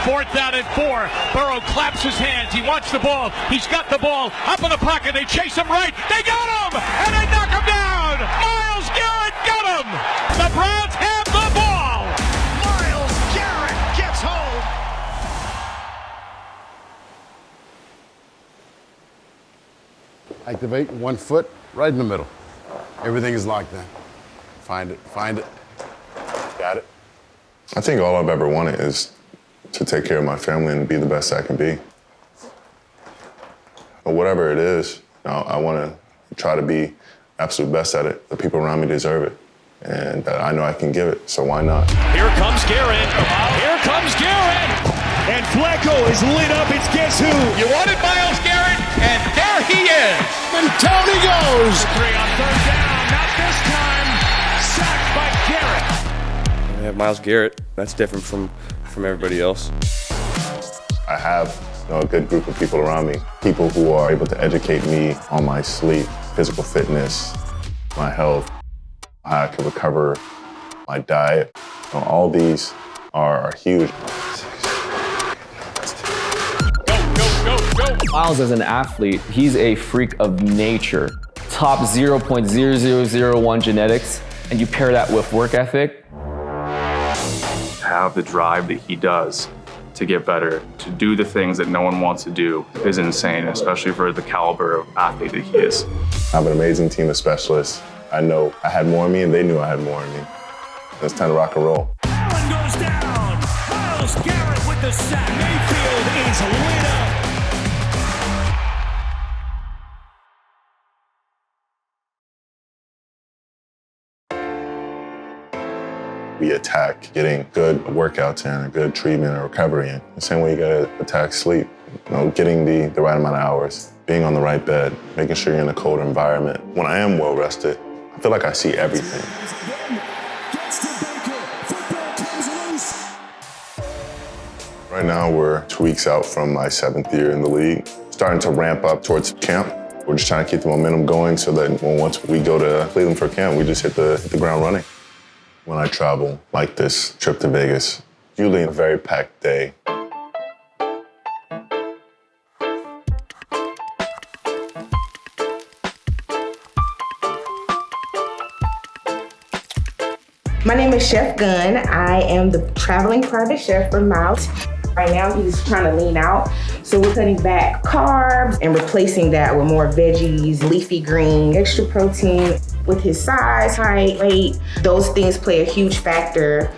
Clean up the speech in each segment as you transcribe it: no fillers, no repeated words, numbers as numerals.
4th down and 4. Burrow claps his hands. He wants the ball. He's got the ball up in the pocket. They chase him right. They got him, and they knock him down. Myles Garrett got him. The Browns have the ball. Myles Garrett gets home. Activate 1 foot right in the middle. Everything is locked in. Find it. Got it. I think all I've ever wanted is to take care of my family and be the best I can be. But whatever it is, I want to try to be absolute best at it. The people around me deserve it, and I know I can give it, so why not? Here comes Garrett. Here comes Garrett. And Flacco is lit up. It's guess who? You wanted Myles Garrett, and there he is. And Tony goes. 3 on 3rd down. Not this time. Sacked by Garrett. I have Myles Garrett. That's different from everybody else. I have a good group of people around me, people who are able to educate me on my sleep, physical fitness, my health, how I can recover, my diet. All these are huge. Myles as an athlete, he's a freak of nature. Top 0.0001 genetics, and you pair that with work ethic. Have the drive that he does to get better, to do the things that no one wants to do is insane, especially for the caliber of athlete that he is. I have an amazing team of specialists. I know I had more in me and they knew I had more in me. It's time to rock and roll. Allen goes down. Myles Garrett with the sack. Mayfield is lit up. We attack getting good workouts in, a good treatment or recovery in. The same way you gotta attack sleep. Getting the right amount of hours, being on the right bed, making sure you're in a cold environment. When I am well rested, I feel like I see everything. Right now, we're 2 weeks out from my 7th year in the league. Starting to ramp up towards camp. We're just trying to keep the momentum going so that once we go to Cleveland for camp, we just hit the ground running. When I travel, like this trip to Vegas, usually a very packed day. My name is Chef Gunn. I am the traveling private chef for Myles. Right now, he's trying to lean out, so we're cutting back carbs and replacing that with more veggies, leafy green, extra protein. With his size, height, weight, those things play a huge factor.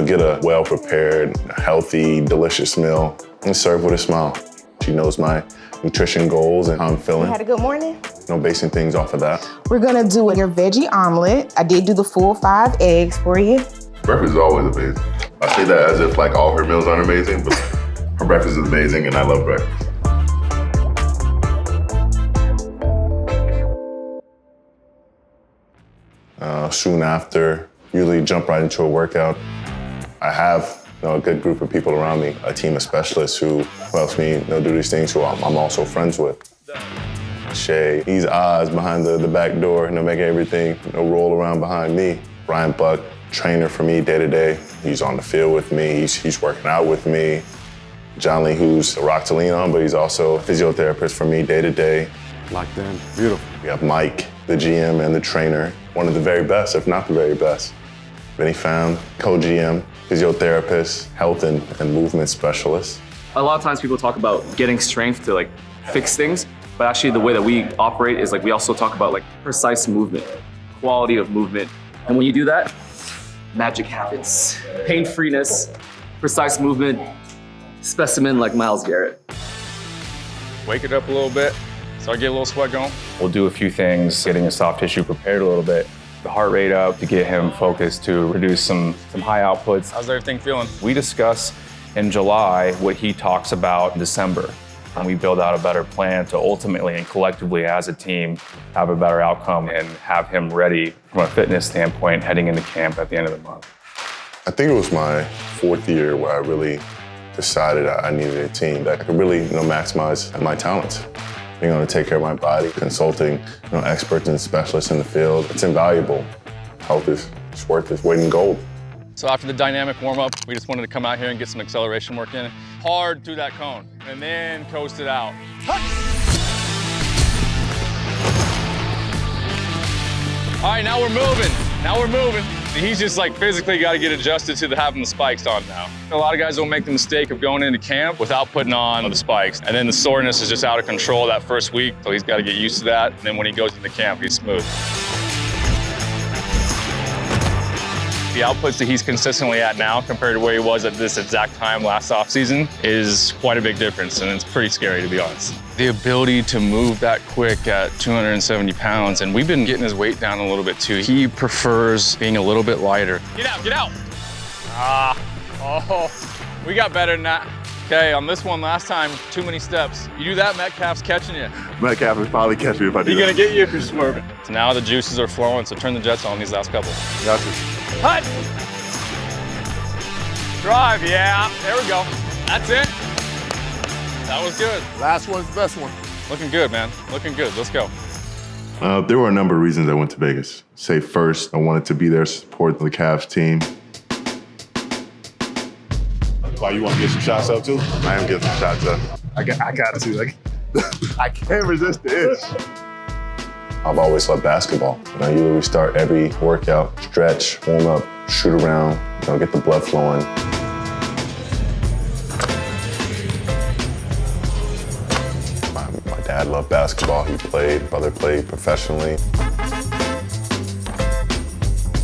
Get a well-prepared, healthy, delicious meal and serve with a smile. She knows my nutrition goals and how I'm feeling. You had a good morning? Basing things off of that. We're gonna do your veggie omelet. I did do the full 5 eggs for you. Breakfast is always amazing. I say that as if like all her meals aren't amazing, but her breakfast is amazing and I love breakfast. Soon after, usually jump right into a workout. I have a good group of people around me, a team of specialists who helps me do these things who I'm also friends with. Shay, he's Oz behind the back door, making everything roll around behind me. Brian Buck, trainer for me day to day. He's on the field with me, he's working out with me. John Lee, who's a rock to lean on, but he's also a physiotherapist for me day to day. Locked in. Beautiful. We have Mike, the GM and the trainer, one of the very best, if not the very best. Vinny Pham, co-GM, physiotherapist, health and movement specialist. A lot of times people talk about getting strength to fix things, but actually the way that we operate is we also talk about precise movement, quality of movement. And when you do that, magic happens. Pain-freeness, precise movement, specimen like Myles Garrett. Wake it up a little bit, start getting a little sweat going. We'll do a few things, getting his soft tissue prepared a little bit, the heart rate up to get him focused to reduce some high outputs. How's everything feeling? We discuss in July what he talks about in December, and we build out a better plan to ultimately and collectively as a team have a better outcome and have him ready from a fitness standpoint heading into camp at the end of the month. I think it was my 4th year where I really decided I needed a team that could really maximize my talents. Being able to take care of my body, consulting experts and specialists in the field, it's invaluable. Health is worth its weight in gold. So after the dynamic warm-up, we just wanted to come out here and get some acceleration work in. Hard through that cone, and then coast it out. All right, now we're moving. Now we're moving. He's just like physically got to get adjusted to having the spikes on now. A lot of guys don't make the mistake of going into camp without putting on the spikes. And then the soreness is just out of control that first week, so he's got to get used to that. And then when he goes into camp, he's smooth. The outputs that he's consistently at now compared to where he was at this exact time last offseason is quite a big difference, and it's pretty scary, to be honest. The ability to move that quick at 270 pounds, and we've been getting his weight down a little bit too. He prefers being a little bit lighter. Get out, get out! We got better than that. Okay, on this one last time, too many steps. You do that, Metcalf's catching you. Metcalf will probably catch me if I do that. He's gonna get you if you're swerving. So now the juices are flowing, so turn the jets on these last couple. Got you. Hut! Drive, yeah, there we go. That's it. That was good. Last one's the best one. Looking good, man. Looking good. Let's go. There were a number of reasons I went to Vegas. Say first, I wanted to be there to support the Cavs team. Why, you want to get some shots up too? I am getting some shots up. I got to. I can't resist the itch. I've always loved basketball. You usually start every workout, stretch, warm up, shoot around, get the blood flowing. My dad loved basketball. He played, brother played professionally.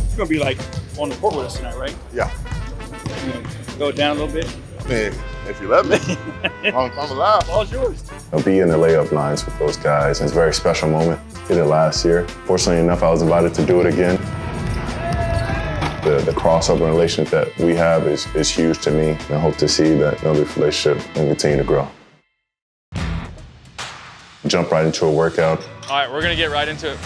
You're gonna be like on the court with us tonight, right? Yeah. You know, go down a little bit. Man, if you let me, I'm alive. All's yours. I'll be in the layup lines with those guys. It's a very special moment. Did it last year. Fortunately enough, I was invited to do it again. The crossover relationship that we have is huge to me. And I hope to see that this relationship will continue to grow. Jump right into a workout. All right, we're gonna get right into it.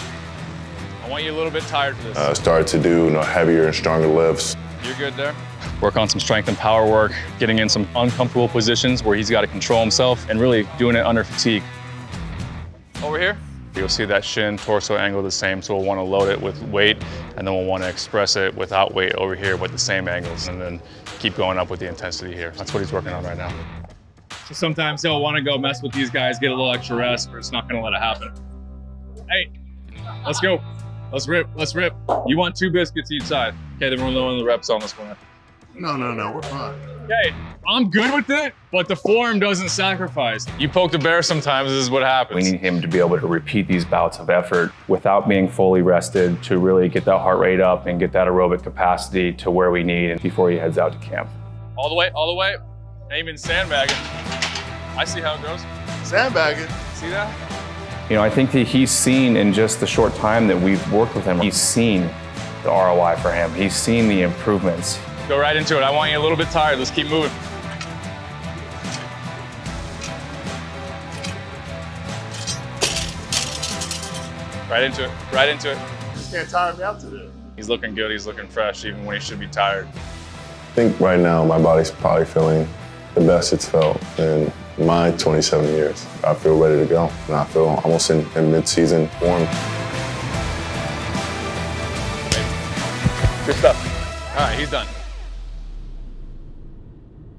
I want you a little bit tired for this. Started to do heavier and stronger lifts. You're good there? Work on some strength and power work, getting in some uncomfortable positions where he's got to control himself and really doing it under fatigue. Over here, you'll see that shin, torso angle the same, so we'll want to load it with weight, and then we'll want to express it without weight over here with the same angles, and then keep going up with the intensity here. That's what he's working on right now. So sometimes he'll want to go mess with these guys, get a little extra rest, but it's not going to let it happen. Hey, let's go. Let's rip. Let's rip. You want 2 biscuits each side. Okay, then we're lowering the reps on this one. No, we're fine. Okay, I'm good with it, but the form doesn't sacrifice. You poke the bear sometimes, this is what happens. We need him to be able to repeat these bouts of effort without being fully rested to really get that heart rate up and get that aerobic capacity to where we need before he heads out to camp. All the way, all the way. Ain't even sandbagging. I see how it goes. Sandbagging. See that? I think that he's seen in just the short time that we've worked with him, he's seen the ROI for him. He's seen the improvements. Go right into it. I want you a little bit tired. Let's keep moving. Right into it. Right into it. You can't tire me out to this. He's looking good. He's looking fresh, even when he should be tired. I think right now my body's probably feeling the best it's felt in my 27 years. I feel ready to go, and I feel almost in mid-season form. Good stuff. All right, he's done.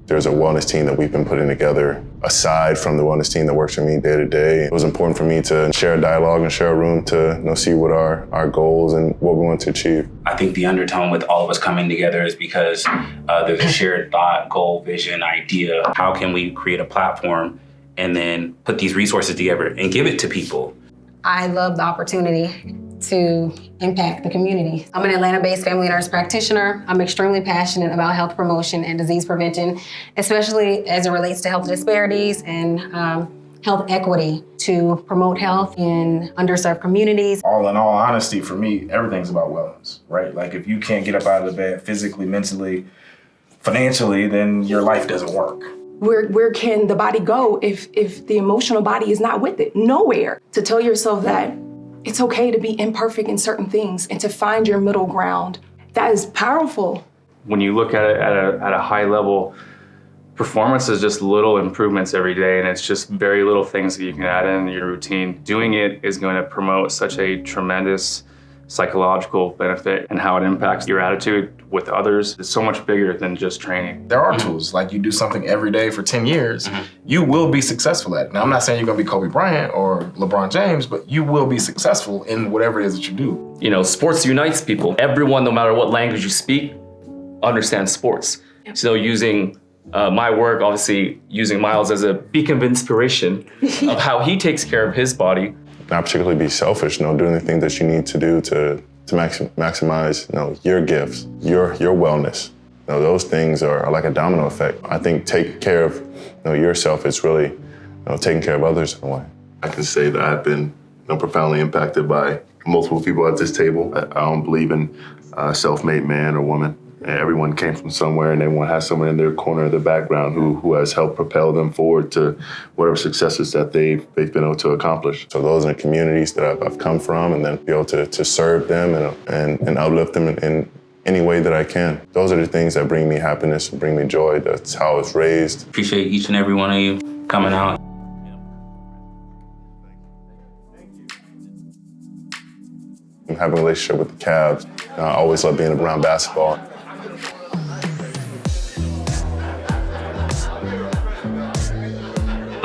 There's a wellness team that we've been putting together aside from the wellness team that works with me day to day. It was important for me to share a dialogue and share a room to see what our goals and what we want to achieve. I think the undertone with all of us coming together is because there's a shared thought, goal, vision, idea. How can we create a platform and then put these resources together and give it to people? I love the opportunity to impact the community. I'm an Atlanta-based family nurse practitioner. I'm extremely passionate about health promotion and disease prevention, especially as it relates to health disparities and health equity to promote health in underserved communities. All in all honesty, for me, everything's about wellness, right? Like if you can't get up out of the bed physically, mentally, financially, then your life doesn't work. Where can the body go if the emotional body is not with it? Nowhere. To tell yourself that it's okay to be imperfect in certain things and to find your middle ground, that is powerful. When you look at it at a high level, performance is just little improvements every day, and it's just very little things that you can add in your routine. Doing it is going to promote such a tremendous psychological benefit and how it impacts your attitude with others is so much bigger than just training. There are tools, like you do something every day for 10 years, you will be successful at it. Now, I'm not saying you're gonna be Kobe Bryant or LeBron James, but you will be successful in whatever it is that you do. You know, sports unites people. Everyone, no matter what language you speak, understands sports. So using my work, obviously using Myles as a beacon of inspiration of how he takes care of his body. Not particularly be selfish, doing the things that you need to do to maximize, your gifts, your wellness. Those things are like a domino effect. I think taking care of yourself is really taking care of others in a way. I can say that I've been profoundly impacted by multiple people at this table. I don't believe in self-made man or woman. Everyone came from somewhere, and everyone has someone in their corner of the background who has helped propel them forward to whatever successes that they've been able to accomplish. So those are the communities that I've come from, and then be able to serve them and uplift them in any way that I can. Those are the things that bring me happiness and bring me joy. That's how I was raised. Appreciate each and every one of you coming out. Having a relationship with the Cavs, I always love being around basketball.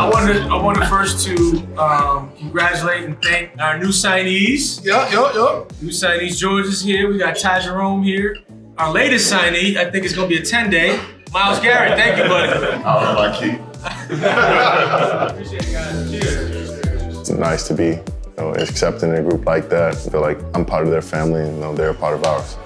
I wanted first to congratulate and thank our new signees. Yup. New signees. George is here. We got Ty Jerome here. Our latest signee, I think it's gonna be a 10-day. Myles Garrett, thank you, buddy. Oh, my key. Appreciate it, guys. Cheers. It's nice to be accepted in a group like that. I feel like I'm part of their family and they're a part of ours.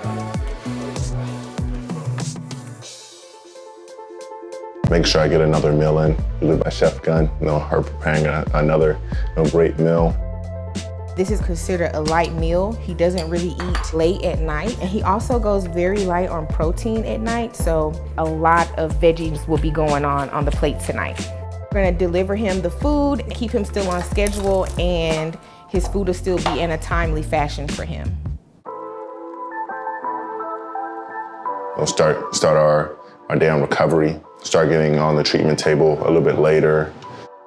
Make sure I get another meal in, usually by Chef Gunn. Her preparing another great meal. This is considered a light meal. He doesn't really eat late at night, and he also goes very light on protein at night, so a lot of veggies will be going on the plate tonight. We're gonna deliver him the food, keep him still on schedule, and his food will still be in a timely fashion for him. We'll start our day on recovery, start getting on the treatment table a little bit later.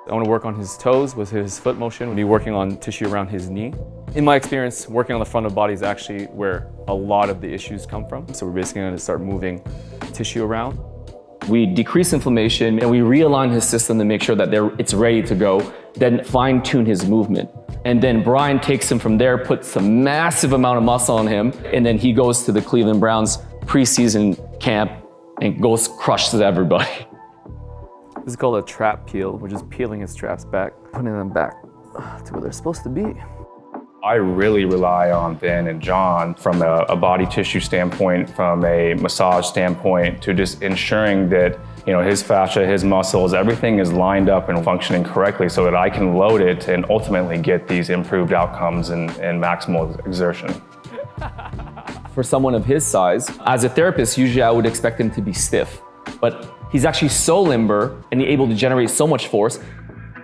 I want to work on his toes with his foot motion. We'll be working on tissue around his knee. In my experience, working on the front of the body is actually where a lot of the issues come from. So we're basically going to start moving tissue around. We decrease inflammation and we realign his system to make sure that it's ready to go, then fine tune his movement. And then Brian takes him from there, puts a massive amount of muscle on him, and then he goes to the Cleveland Browns preseason camp and crushes everybody. This is called a trap peel. We're just peeling his traps back, putting them back to where they're supposed to be. I really rely on Ben and John from a body tissue standpoint, from a massage standpoint, to just ensuring that his fascia, his muscles, everything is lined up and functioning correctly so that I can load it and ultimately get these improved outcomes and maximal exertion. For someone of his size, as a therapist, usually I would expect him to be stiff, but he's actually so limber and able to generate so much force,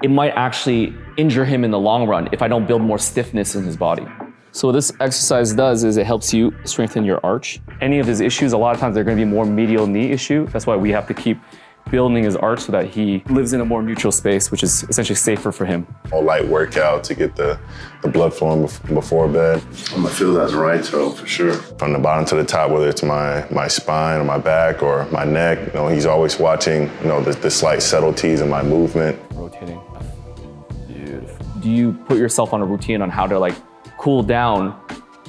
it might actually injure him in the long run if I don't build more stiffness in his body. So what this exercise does is it helps you strengthen your arch. Any of his issues, a lot of times they're gonna be more medial knee issue. That's why we have to keep building his arch so that he lives in a more neutral space, which is essentially safer for him. A light workout to get the blood flowing before bed. I'm gonna feel that's right toe for sure. From the bottom to the top, whether it's my spine or my back or my neck, he's always watching, the slight subtleties in my movement. Rotating. Beautiful. Do you put yourself on a routine on how to cool down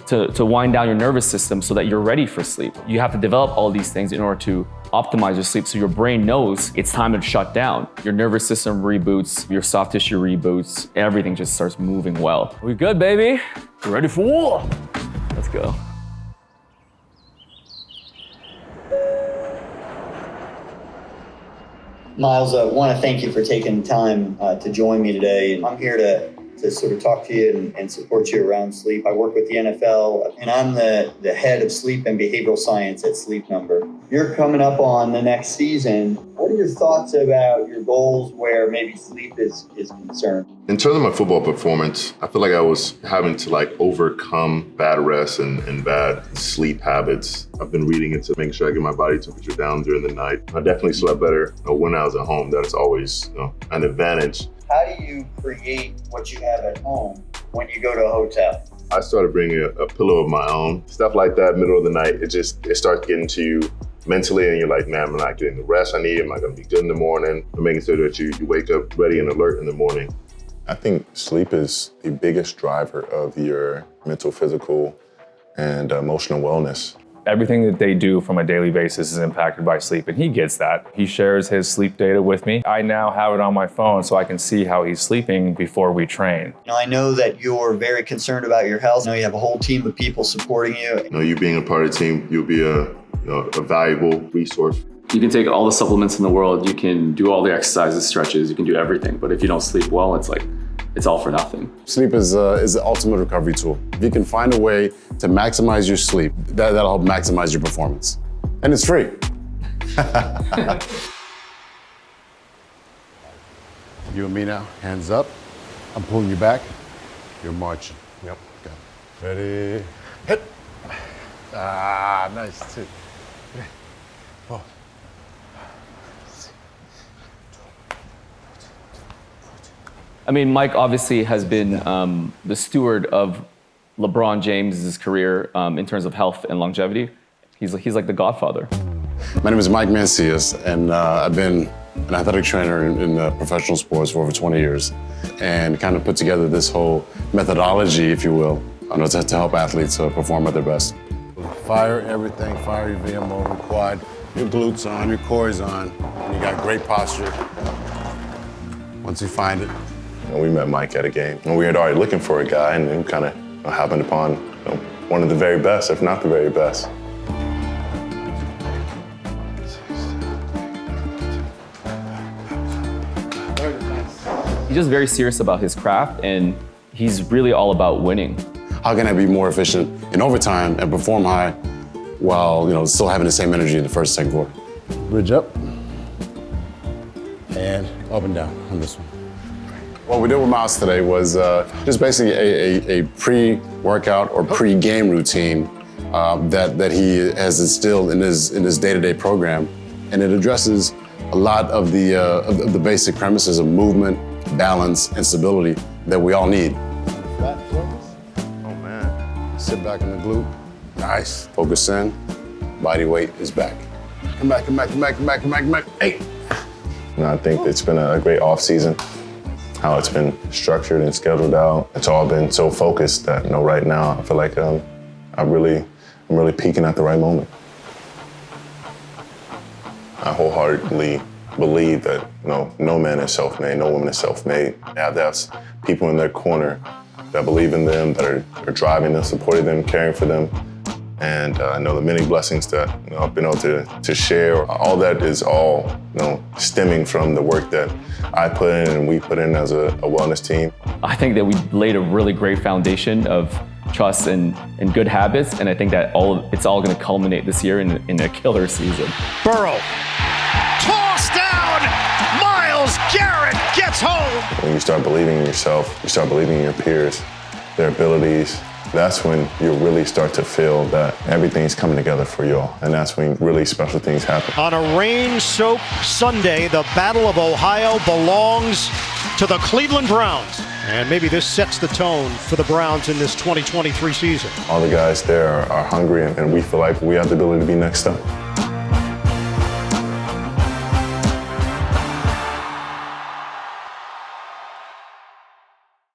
to wind down your nervous system so that you're ready for sleep? You have to develop all these things in order to optimize your sleep so your brain knows it's time to shut down. Your nervous system reboots, your soft tissue reboots, everything just starts moving well. We good, baby? You ready for war? Let's go. Myles, I want to thank you for taking time to join me today. I'm here to sort of talk to you and support you around sleep. I work with the NFL, and I'm the head of sleep and behavioral science at Sleep Number. You're coming up on the next season. What are your thoughts about your goals where maybe sleep is concerned? In terms of my football performance, I feel like I was having to overcome bad rest and bad sleep habits. I've been reading into making sure I get my body temperature down during the night. I definitely slept better when I was at home. That is always an advantage. How do you create what you have at home when you go to a hotel? I started bringing a pillow of my own. Stuff like that, middle of the night, it starts getting to you mentally, and you're like, man, I'm not getting the rest I need. Am I gonna be good in the morning? I'm making sure that you wake up ready and alert in the morning. I think sleep is the biggest driver of your mental, physical, and emotional wellness. Everything that they do from a daily basis is impacted by sleep, and he gets that. He shares his sleep data with me. I now have it on my phone so I can see how he's sleeping before we train. Now, I know that you're very concerned about your health. I know you have a whole team of people supporting you. You know, you being a part of the team, you'll be a valuable resource. You can take all the supplements in the world, you can do all the exercises, stretches, you can do everything, but if you don't sleep well, it's all for nothing. Sleep is the ultimate recovery tool. If you can find a way to maximize your sleep, that'll help maximize your performance. And it's free. You and me now, hands up. I'm pulling you back. You're marching. Yep. Okay. Ready, hit. Ah, nice, 2, 3, 4. I mean, Mike obviously has been the steward of LeBron James' career in terms of health and longevity. He's like the godfather. My name is Mike Mancias, and I've been an athletic trainer in professional sports for over 20 years, and kind of put together this whole methodology, if you will, to help athletes perform at their best. Fire everything, fire your VMO, your quad, your glutes on, your core is on, and you got great posture. Once you find it. We met Mike at a game, and we had already looking for a guy, and we kind of happened upon one of the very best, if not the very best. He's just very serious about his craft, and he's really all about winning. How can I be more efficient in overtime and perform high while still having the same energy in the first, second quarter? Bridge up and up and down on this one. What we did with Myles today was just basically a pre-workout or pre-game routine that he has instilled in his day-to-day program, and it addresses a lot of the basic premises of movement, balance, and stability that we all need. Flat focus. Oh man. Sit back in the glute. Nice. Focus in. Body weight is back. Come back, come back, come back, come back, come back, come back. Hey. I think it's been a great off-season. How it's been structured and scheduled out. It's all been so focused that right now I feel like I'm really peaking at the right moment. I wholeheartedly believe that no man is self-made, no woman is self-made. They have to have people in their corner that believe in them, that are driving them, supporting them, caring for them. And I know the many blessings that I've been able to share. All that is all stemming from the work that I put in and we put in as a wellness team. I think that we laid a really great foundation of trust and good habits, and I think that it's all going to culminate this year in a killer season. Burrow, toss down, Myles Garrett gets home. When you start believing in yourself, you start believing in your peers, their abilities, that's when you really start to feel that everything's coming together for you all. And that's when really special things happen. On a rain-soaked Sunday, the Battle of Ohio belongs to the Cleveland Browns. And maybe this sets the tone for the Browns in this 2023 season. All the guys there are hungry, and we feel like we have the ability to be next up.